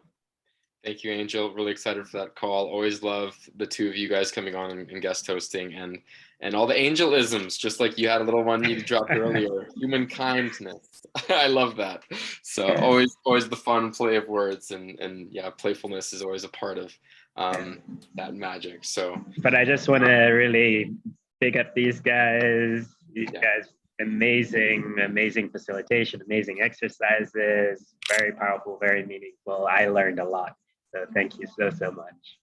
Thank you, Angel. Really excited for that call. Always love the two of you guys coming on and guest hosting and all the angelisms, just like you had a little one you dropped earlier. Human kindness. I love that. So always the fun play of words and yeah, playfulness is always a part of that magic. So, but I just want to really big up these guys. These guys, amazing facilitation, amazing exercises, very powerful, very meaningful. I learned a lot. So thank you so much.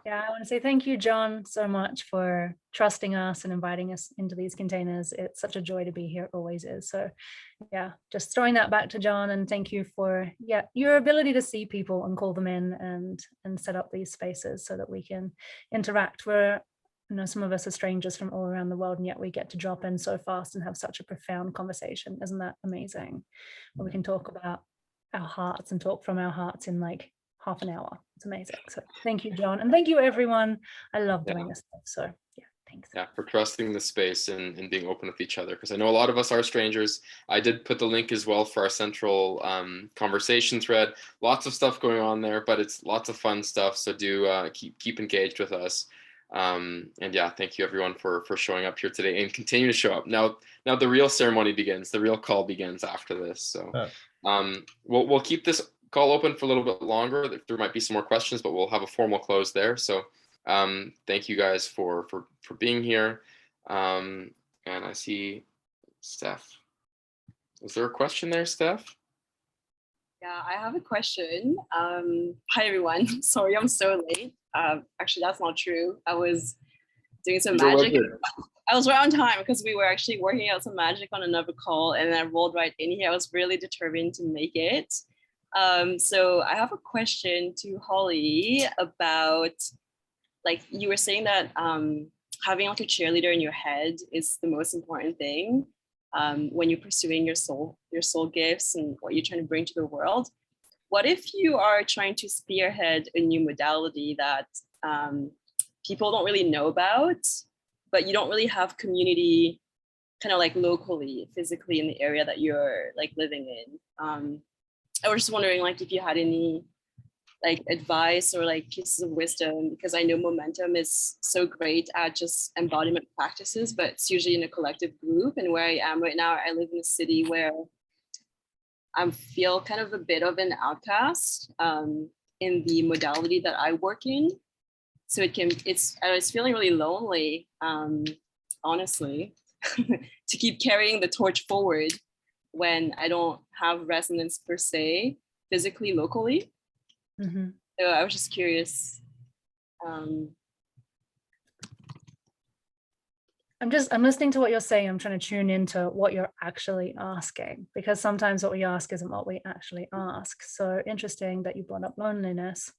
Yeah, I want to say thank you, John, so much for trusting us and inviting us into these containers. It's such a joy to be here. It always is. So yeah, just throwing that back to John, and thank you for your ability to see people and call them in and set up these spaces so that we can interact. Some of us are strangers from all around the world, and yet we get to drop in so fast and have such a profound conversation. Isn't that amazing? Where we can talk about our hearts and talk from our hearts in like half an hour. It's amazing. So thank you, John. And thank you, everyone. I love doing this stuff. So yeah, thanks. Yeah, for trusting the space and being open with each other. Because I know a lot of us are strangers. I did put the link as well for our central conversation thread. Lots of stuff going on there, but it's lots of fun stuff. So do keep engaged with us. And yeah, thank you everyone for showing up here today and continue to show up. Now the real ceremony begins. The real call begins after this. So we'll keep this call open for a little bit longer. There might be some more questions, but we'll have a formal close there. So thank you guys for being here. And I see Steph. Is there a question there, Steph? Yeah, I have a question. Hi everyone. Sorry, I'm so late. Actually, that's not true. I was doing some You're magic. wicked. I was right on time because we were actually working out some magic on another call, and I rolled right in here. I was really determined to make it. So I have a question to Holly about, like, you were saying that having like a cheerleader in your head is the most important thing when you're pursuing your soul gifts and what you're trying to bring to the world. What if you are trying to spearhead a new modality that people don't really know about, but you don't really have community kind of like locally, physically in the area that you're like living in? I was just wondering, like, if you had any like advice or like pieces of wisdom, because I know Momentom is so great at just embodiment practices, but it's usually in a collective group. And where I am right now, I live in a city where I feel kind of a bit of an outcast in the modality that I work in. So I was feeling really lonely, honestly, to keep carrying the torch forward when I don't have resonance per se, physically, locally. Mm-hmm. So I was just curious. I'm listening to what you're saying. I'm trying to tune into what you're actually asking, because sometimes what we ask isn't what we actually ask. So interesting that you brought up loneliness.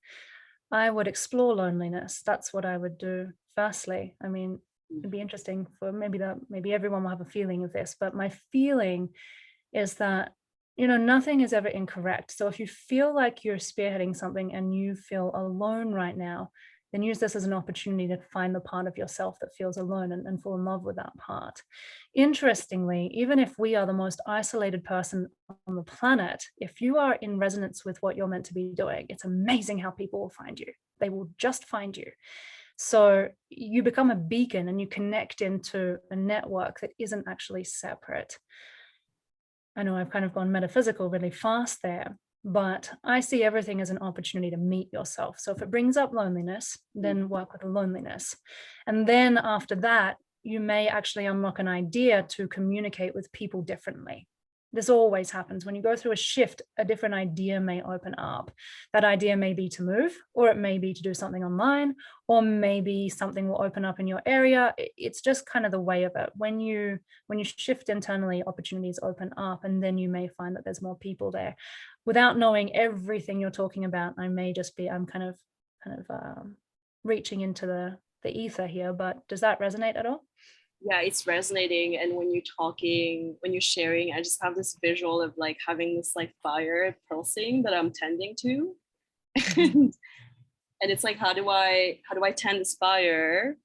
I would explore loneliness. That's what I would do firstly. I mean, it'd be interesting for maybe everyone will have a feeling of this, but my feeling is that, you know, nothing is ever incorrect. So if you feel like you're spearheading something and you feel alone right now, then use this as an opportunity to find the part of yourself that feels alone and fall in love with that part. Interestingly, even if we are the most isolated person on the planet, if you are in resonance with what you're meant to be doing, it's amazing how people will find you. They will just find you. So you become a beacon and you connect into a network that isn't actually separate. I know I've kind of gone metaphysical really fast there, but I see everything as an opportunity to meet yourself. So if it brings up loneliness, then work with the loneliness. And then after that, you may actually unlock an idea to communicate with people differently. This always happens. When you go through a shift, a different idea may open up. That idea may be to move, or it may be to do something online, or maybe something will open up in your area. It's just kind of the way of it. When you shift internally, opportunities open up, and then you may find that there's more people there. Without knowing everything you're talking about, I'm kind of reaching into the ether here, but does that resonate at all? Yeah, it's resonating. And when you're sharing, I just have this visual of like having this like fire pulsing that I'm tending to. And it's like, how do I tend this fire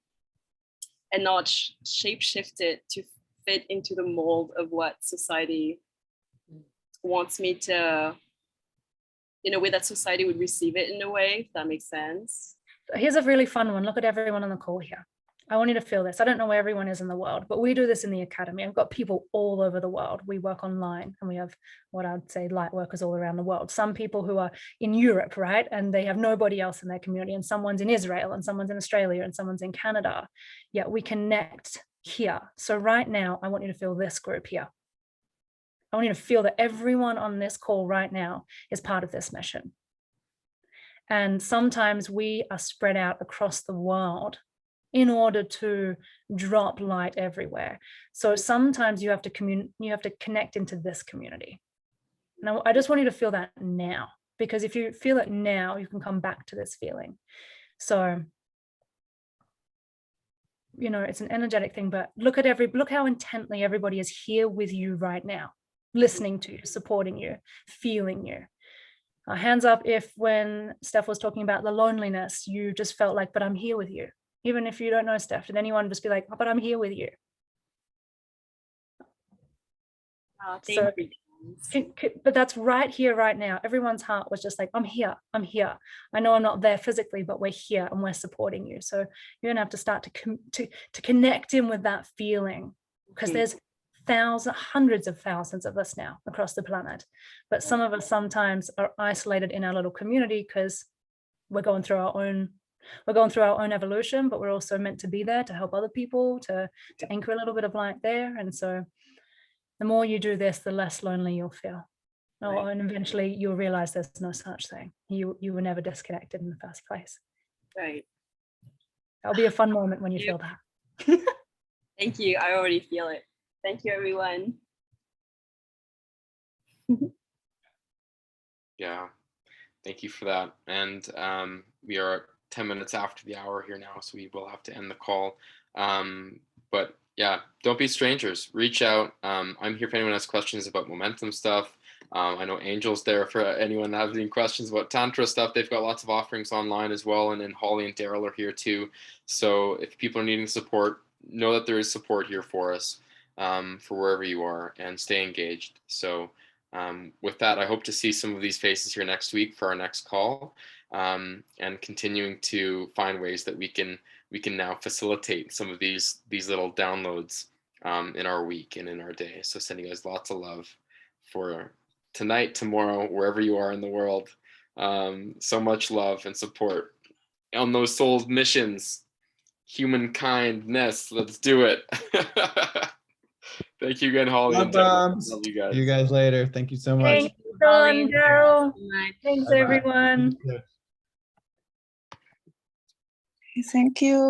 and not shape shift it to fit into the mold of what society wants me to, in a way that society would receive it in a way, if that makes sense. Here's a really fun one. Look at everyone on the call here. I want you to feel this. I don't know where everyone is in the world, but we do this in the academy. I've got people all over the world. We work online and we have what I'd say light workers all around the world. Some people who are in Europe, right? And they have nobody else in their community, and someone's in Israel and someone's in Australia and someone's in Canada. Yet we connect here. So right now, I want you to feel this group here. I want you to feel that everyone on this call right now is part of this mission. And sometimes we are spread out across the world in order to drop light everywhere. So sometimes you have to connect into this community. Now, I just want you to feel that now, because if you feel it now, you can come back to this feeling. So, you know, it's an energetic thing, but look how intently everybody is here with you right now, listening to you, supporting you, feeling you. Hands up if when Steph was talking about the loneliness, you just felt like, but I'm here with you. Even if you don't know Steph, did anyone just be like, oh, but I'm here with you? Thank you. But that's right here, right now. Everyone's heart was just like, I'm here. I'm here. I know I'm not there physically, but we're here and we're supporting you. So you're gonna have to start to connect in with that feeling, because there's hundreds of thousands of us now across the planet. But some of us sometimes are isolated in our little community because we're going through our own evolution, but we're also meant to be there to help other people, to anchor a little bit of light there. And so the more you do this, the less lonely you'll feel. Right. And eventually you'll realize there's no such thing. You were never disconnected in the first place. Right. That'll be a fun moment when you feel that. Thank you. I already feel it. Thank you, everyone. Yeah, thank you for that. And we are 10 minutes after the hour here now, so we will have to end the call. But yeah, don't be strangers. Reach out. I'm here if anyone has questions about Momentom stuff. I know Angel's there for anyone that has any questions about Tantra stuff. They've got lots of offerings online as well. And then Holly and Daryl are here too. So if people are needing support, know that there is support here for us for wherever you are, and stay engaged. So with that, I hope to see some of these faces here next week for our next call, and continuing to find ways that we can now facilitate some of these little downloads in our week and in our day. So sending you guys lots of love for tonight, tomorrow, wherever you are in the world. So much love and support on those souls missions, humankindness. Let's do it. Thank you again, Holly. Love and Daryl. bombs. Love you guys. See you guys later. Thank you so much. Thank you, John, Holly and Daryl. so much. Thanks, Bye-bye. everyone. Thank you.